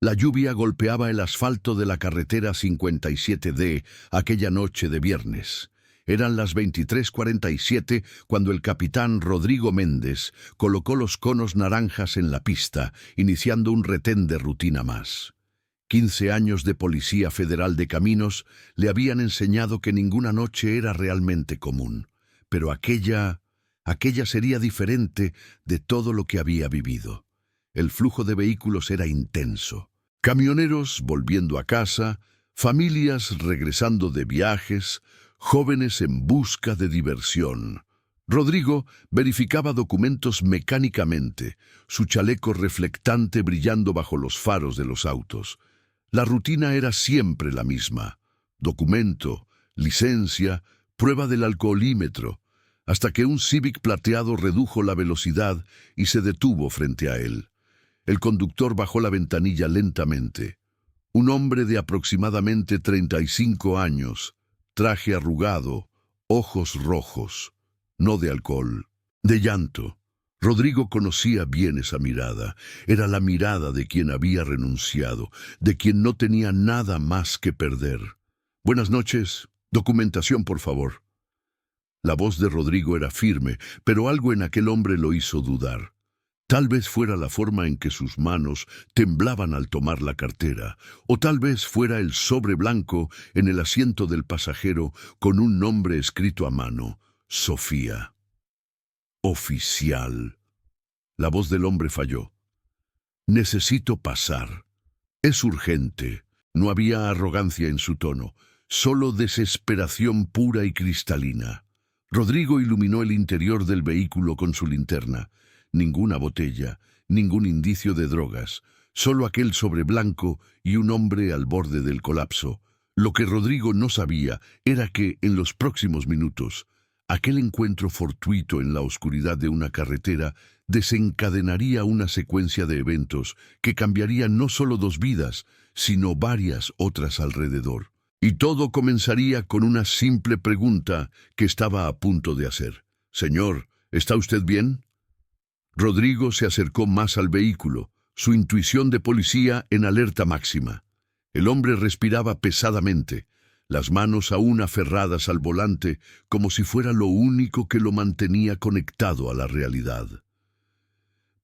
La lluvia golpeaba el asfalto de la carretera 57D aquella noche de viernes. Eran las 23:47 cuando el capitán Rodrigo Méndez colocó los conos naranjas en la pista, iniciando un retén de rutina más. 15 años de Policía Federal de Caminos le habían enseñado que ninguna noche era realmente común, pero aquella sería diferente de todo lo que había vivido. El flujo de vehículos era intenso. Camioneros volviendo a casa, familias regresando de viajes, jóvenes en busca de diversión. Rodrigo verificaba documentos mecánicamente, su chaleco reflectante brillando bajo los faros de los autos. La rutina era siempre la misma: documento, licencia, prueba del alcoholímetro, hasta que un Civic plateado redujo la velocidad y se detuvo frente a él. El conductor bajó la ventanilla lentamente. Un hombre de aproximadamente 35 años, traje arrugado, ojos rojos, no de alcohol, de llanto. Rodrigo conocía bien esa mirada. Era la mirada de quien había renunciado, de quien no tenía nada más que perder. «Buenas noches. Documentación, por favor». La voz de Rodrigo era firme, pero algo en aquel hombre lo hizo dudar. Tal vez fuera la forma en que sus manos temblaban al tomar la cartera, o tal vez fuera el sobre blanco en el asiento del pasajero con un nombre escrito a mano: Sofía. Oficial. La voz del hombre falló. «Necesito pasar. Es urgente». No había arrogancia en su tono, solo desesperación pura y cristalina. Rodrigo iluminó el interior del vehículo con su linterna. Ninguna botella, ningún indicio de drogas, solo aquel sobre blanco y un hombre al borde del colapso. Lo que Rodrigo no sabía era que, en los próximos minutos, aquel encuentro fortuito en la oscuridad de una carretera desencadenaría una secuencia de eventos que cambiarían no solo 2 vidas, sino varias otras alrededor. Y todo comenzaría con una simple pregunta que estaba a punto de hacer. «Señor, ¿está usted bien?». Rodrigo se acercó más al vehículo, su intuición de policía en alerta máxima. El hombre respiraba pesadamente, las manos aún aferradas al volante, como si fuera lo único que lo mantenía conectado a la realidad.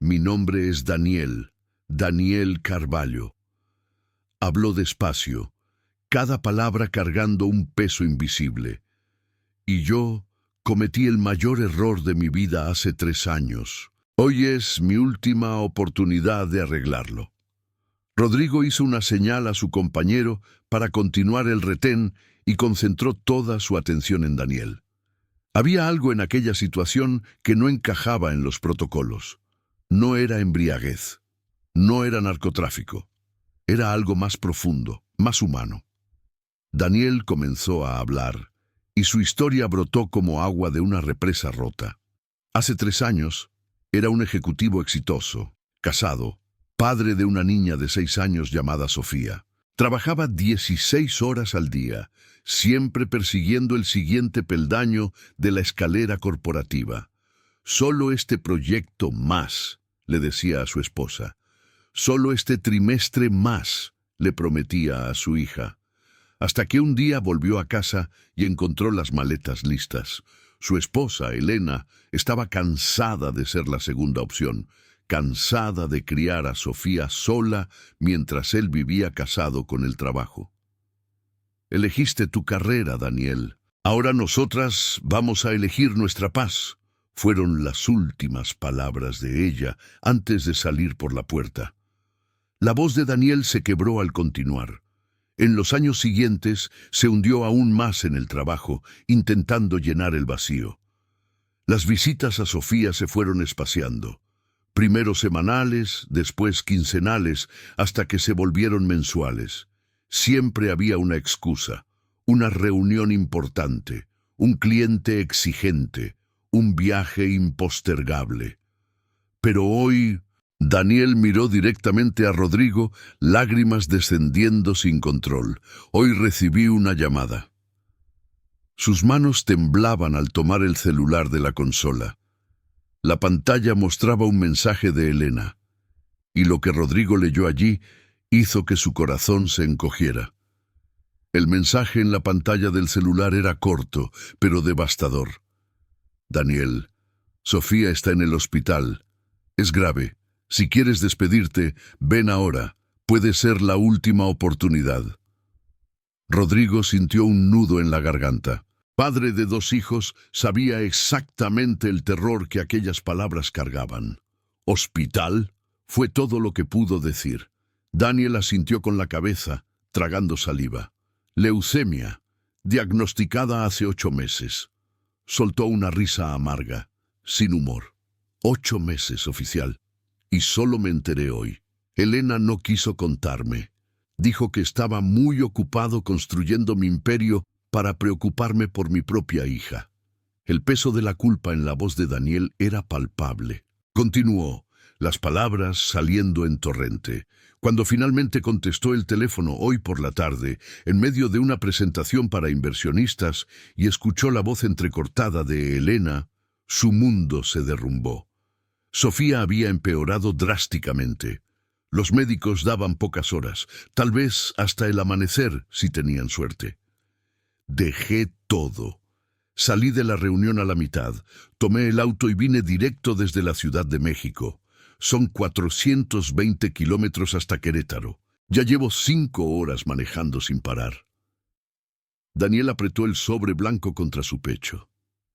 «Mi nombre es Daniel Carvalho». Habló despacio, cada palabra cargando un peso invisible. «Y yo cometí el mayor error de mi vida hace 3 años. Hoy es mi última oportunidad de arreglarlo». Rodrigo hizo una señal a su compañero para continuar el retén y concentró toda su atención en Daniel. Había algo en aquella situación que no encajaba en los protocolos. No era embriaguez, no era narcotráfico, era algo más profundo, más humano. Daniel comenzó a hablar, y su historia brotó como agua de una represa rota. Hace 3 años, era un ejecutivo exitoso, casado, padre de una niña de 6 años llamada Sofía. Trabajaba 16 horas al día, siempre persiguiendo el siguiente peldaño de la escalera corporativa. «Solo este proyecto más», le decía a su esposa. «Solo este trimestre más», le prometía a su hija. Hasta que un día volvió a casa y encontró las maletas listas. Su esposa, Elena, estaba cansada de ser la segunda opción, cansada de criar a Sofía sola mientras él vivía casado con el trabajo. «Elegiste tu carrera, Daniel. Ahora nosotras vamos a elegir nuestra paz», fueron las últimas palabras de ella antes de salir por la puerta. La voz de Daniel se quebró al continuar. En los años siguientes se hundió aún más en el trabajo, intentando llenar el vacío. Las visitas a Sofía se fueron espaciando, primero semanales, después quincenales, hasta que se volvieron mensuales. Siempre había una excusa, una reunión importante, un cliente exigente, un viaje impostergable. Pero hoy Daniel miró directamente a Rodrigo, lágrimas descendiendo sin control. «Hoy recibí una llamada». Sus manos temblaban al tomar el celular de la consola. La pantalla mostraba un mensaje de Elena, y lo que Rodrigo leyó allí hizo que su corazón se encogiera. El mensaje en la pantalla del celular era corto, pero devastador. Daniel, Sofía está en el hospital. Es grave. Si quieres despedirte, ven ahora. Puede ser la última oportunidad. Rodrigo sintió un nudo en la garganta. Padre de 2 hijos, sabía exactamente el terror que aquellas palabras cargaban. ¿Hospital? Fue todo lo que pudo decir. Daniel asintió con la cabeza, tragando saliva. Leucemia, diagnosticada hace 8 meses. Soltó una risa amarga, sin humor. 8 meses, oficial. Y solo me enteré hoy. Elena no quiso contarme. Dijo que estaba muy ocupado construyendo mi imperio para preocuparme por mi propia hija. El peso de la culpa en la voz de Daniel era palpable. Continuó, las palabras saliendo en torrente. Cuando finalmente contestó el teléfono hoy por la tarde, en medio de una presentación para inversionistas, y escuchó la voz entrecortada de Elena, su mundo se derrumbó. Sofía había empeorado drásticamente. Los médicos daban pocas horas, tal vez hasta el amanecer, si tenían suerte. Dejé todo. Salí de la reunión a la mitad, tomé el auto y vine directo desde la Ciudad de México. Son 420 kilómetros hasta Querétaro. Ya llevo 5 horas manejando sin parar. Daniel apretó el sobre blanco contra su pecho.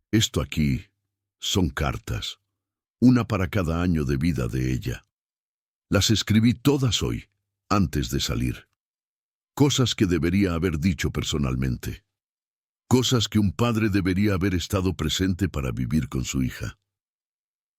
Esto aquí son cartas, una para cada año de vida de ella. Las escribí todas hoy, antes de salir. Cosas que debería haber dicho personalmente. Cosas que un padre debería haber estado presente para vivir con su hija.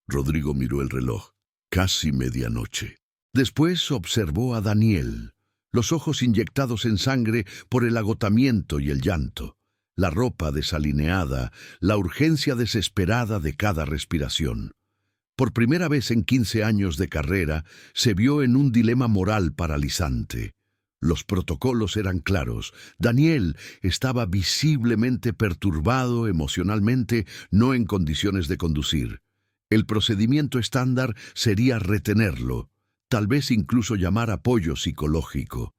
Rodrigo miró el reloj. Casi medianoche. Después observó a Daniel, los ojos inyectados en sangre por el agotamiento y el llanto, la ropa desalineada, la urgencia desesperada de cada respiración. Por primera vez en 15 años de carrera, se vio en un dilema moral paralizante. Los protocolos eran claros. Daniel estaba visiblemente perturbado emocionalmente, no en condiciones de conducir. El procedimiento estándar sería retenerlo, tal vez incluso llamar apoyo psicológico.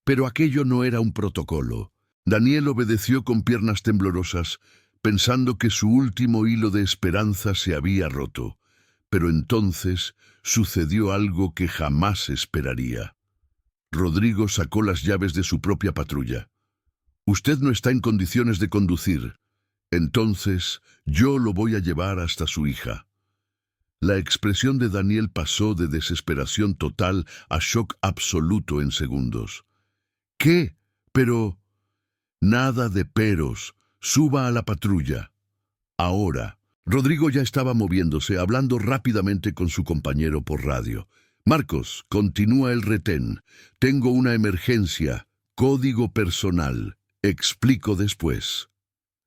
Pero aquello no era un protocolo. Daniel obedeció con piernas temblorosas, pensando que su último hilo de esperanza se había roto. Pero entonces sucedió algo que jamás esperaría. Rodrigo sacó las llaves de su propia patrulla. «Usted no está en condiciones de conducir. Entonces yo lo voy a llevar hasta su hija». La expresión de Daniel pasó de desesperación total a shock absoluto en segundos. «¿Qué? Pero...» «Nada de peros. Suba a la patrulla. Ahora». Rodrigo ya estaba moviéndose, hablando rápidamente con su compañero por radio. «Marcos, continúa el retén. Tengo una emergencia. Código personal. Explico después».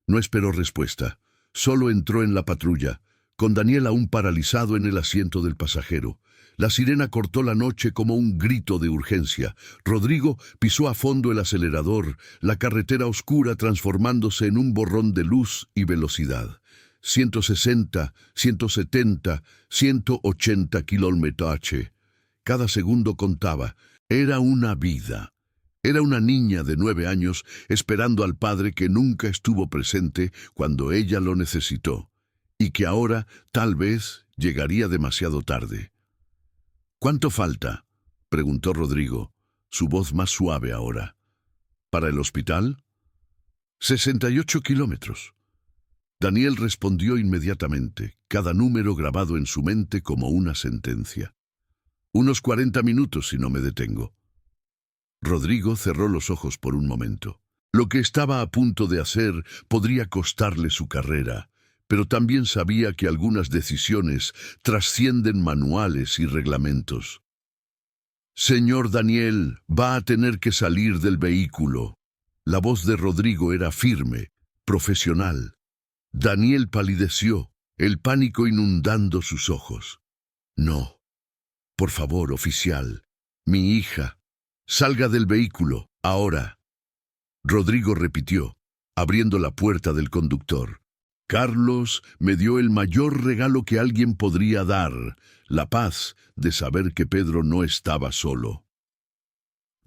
No esperó respuesta. Solo entró en la patrulla, con Daniel aún paralizado en el asiento del pasajero. La sirena cortó la noche como un grito de urgencia. Rodrigo pisó a fondo el acelerador, la carretera oscura transformándose en un borrón de luz y velocidad. 160, 170, 180 km/h. Cada segundo contaba. Era una vida. Era una niña de 9 años esperando al padre que nunca estuvo presente cuando ella lo necesitó, y que ahora, tal vez, llegaría demasiado tarde. «¿Cuánto falta?», preguntó Rodrigo, su voz más suave ahora. «¿Para el hospital?». 68 kilómetros. Daniel respondió inmediatamente, cada número grabado en su mente como una sentencia. «Unos 40 minutos si no me detengo». Rodrigo cerró los ojos por un momento. Lo que estaba a punto de hacer podría costarle su carrera, pero también sabía que algunas decisiones trascienden manuales y reglamentos. «Señor Daniel, va a tener que salir del vehículo». La voz de Rodrigo era firme, profesional. Daniel palideció, el pánico inundando sus ojos. «No. Por favor, oficial. Mi hija. Salga del vehículo, ahora». Rodrigo repitió, abriendo la puerta del conductor. «Carlos me dio el mayor regalo que alguien podría dar, la paz de saber que Pedro no estaba solo».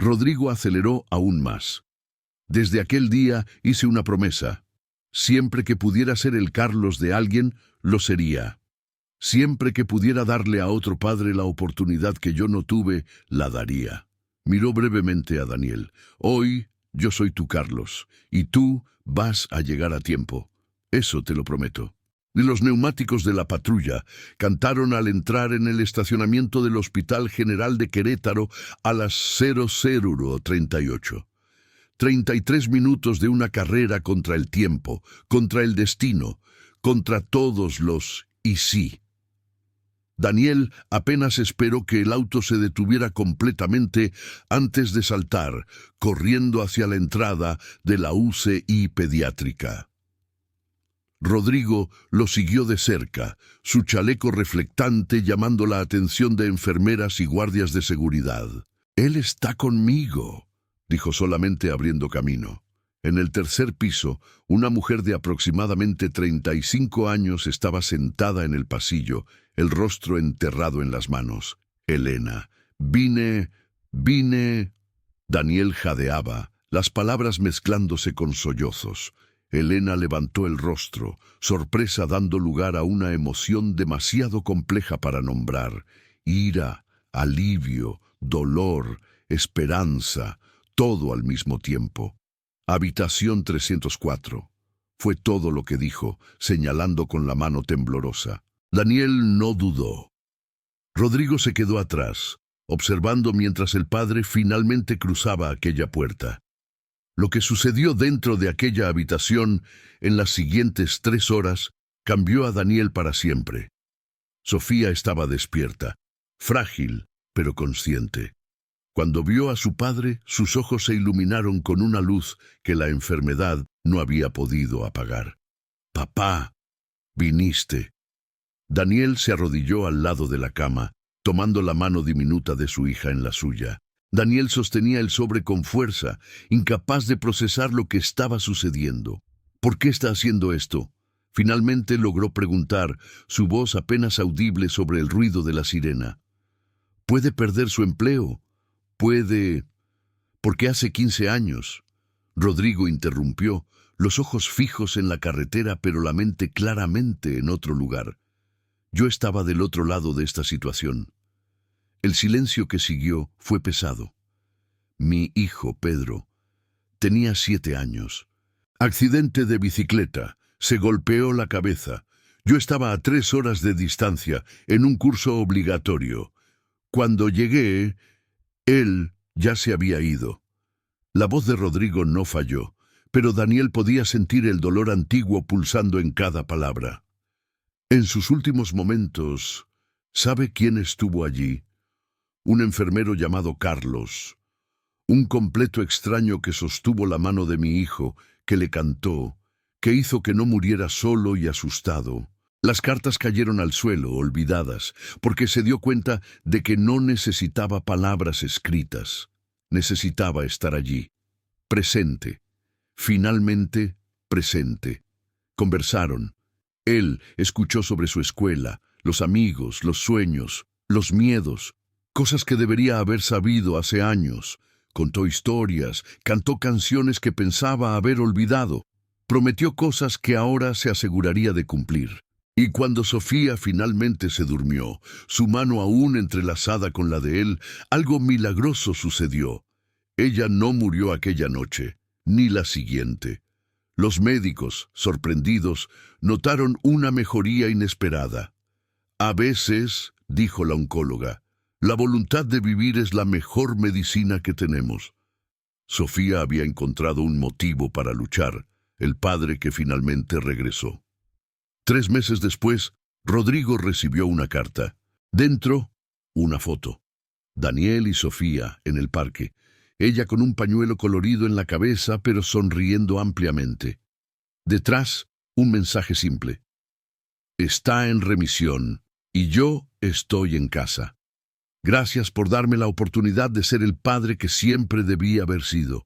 Rodrigo aceleró aún más. Desde aquel día hice una promesa. Siempre que pudiera ser el Carlos de alguien, lo sería. Siempre que pudiera darle a otro padre la oportunidad que yo no tuve, la daría. Miró brevemente a Daniel. Hoy yo soy tu Carlos, y tú vas a llegar a tiempo. Eso te lo prometo. Y los neumáticos de la patrulla cantaron al entrar en el estacionamiento del Hospital General de Querétaro a las 00:38. 33 minutos de una carrera contra el tiempo, contra el destino, contra todos los y sí. Daniel apenas esperó que el auto se detuviera completamente antes de saltar, corriendo hacia la entrada de la UCI pediátrica. Rodrigo lo siguió de cerca, su chaleco reflectante llamando la atención de enfermeras y guardias de seguridad. «Él está conmigo», dijo solamente abriendo camino. En el tercer piso, una mujer de aproximadamente 35 años estaba sentada en el pasillo, el rostro enterrado en las manos. «Elena, vine...» Daniel jadeaba, las palabras mezclándose con sollozos. Elena levantó el rostro, sorpresa dando lugar a una emoción demasiado compleja para nombrar. Ira, alivio, dolor, esperanza, todo al mismo tiempo. Habitación 304. Fue todo lo que dijo, señalando con la mano temblorosa. Daniel no dudó. Rodrigo se quedó atrás, observando mientras el padre finalmente cruzaba aquella puerta. Lo que sucedió dentro de aquella habitación en las siguientes 3 horas cambió a Daniel para siempre. Sofía estaba despierta, frágil, pero consciente. Cuando vio a su padre, sus ojos se iluminaron con una luz que la enfermedad no había podido apagar. «Papá, viniste». Daniel se arrodilló al lado de la cama, tomando la mano diminuta de su hija en la suya. Daniel sostenía el sobre con fuerza, incapaz de procesar lo que estaba sucediendo. «¿Por qué está haciendo esto?». Finalmente logró preguntar, su voz apenas audible sobre el ruido de la sirena. «¿Puede perder su empleo? Puede...». «Porque hace 15 años...». Rodrigo interrumpió, los ojos fijos en la carretera pero la mente claramente en otro lugar. «Yo estaba del otro lado de esta situación». El silencio que siguió fue pesado. «Mi hijo, Pedro, tenía 7 años. Accidente de bicicleta, se golpeó la cabeza. Yo estaba a 3 horas de distancia, en un curso obligatorio. Cuando llegué, él ya se había ido». La voz de Rodrigo no falló, pero Daniel podía sentir el dolor antiguo pulsando en cada palabra. «En sus últimos momentos, ¿sabe quién estuvo allí? Un enfermero llamado Carlos, un completo extraño que sostuvo la mano de mi hijo, que le cantó, que hizo que no muriera solo y asustado. Las cartas cayeron al suelo, olvidadas, porque se dio cuenta de que no necesitaba palabras escritas. Necesitaba estar allí, presente, finalmente presente. Conversaron. Él escuchó sobre su escuela, los amigos, los sueños, los miedos, cosas que debería haber sabido hace años. Contó historias, cantó canciones que pensaba haber olvidado. Prometió cosas que ahora se aseguraría de cumplir. Y cuando Sofía finalmente se durmió, su mano aún entrelazada con la de él, algo milagroso sucedió. Ella no murió aquella noche, ni la siguiente. Los médicos, sorprendidos, notaron una mejoría inesperada. «A veces», dijo la oncóloga, «la voluntad de vivir es la mejor medicina que tenemos». Sofía había encontrado un motivo para luchar, el padre que finalmente regresó. 3 meses después, Rodrigo recibió una carta. Dentro, una foto. Daniel y Sofía en el parque. Ella con un pañuelo colorido en la cabeza, pero sonriendo ampliamente. Detrás, un mensaje simple. «Está en remisión, y yo estoy en casa. Gracias por darme la oportunidad de ser el padre que siempre debí haber sido.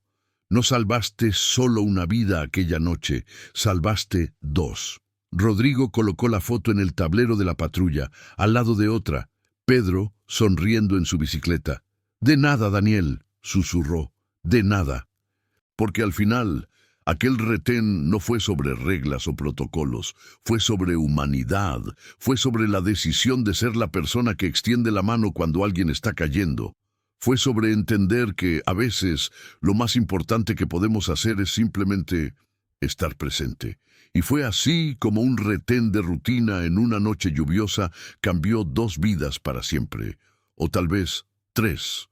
No salvaste solo una vida aquella noche, salvaste 2». Rodrigo colocó la foto en el tablero de la patrulla, al lado de otra, Pedro sonriendo en su bicicleta. «De nada, Daniel», susurró, de nada. Porque al final, aquel retén no fue sobre reglas o protocolos, fue sobre humanidad, fue sobre la decisión de ser la persona que extiende la mano cuando alguien está cayendo. Fue sobre entender que, a veces, lo más importante que podemos hacer es simplemente estar presente. Y fue así como un retén de rutina en una noche lluviosa cambió 2 vidas para siempre, o tal vez 3.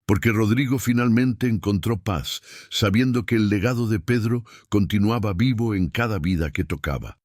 Porque Rodrigo finalmente encontró paz, sabiendo que el legado de Pedro continuaba vivo en cada vida que tocaba.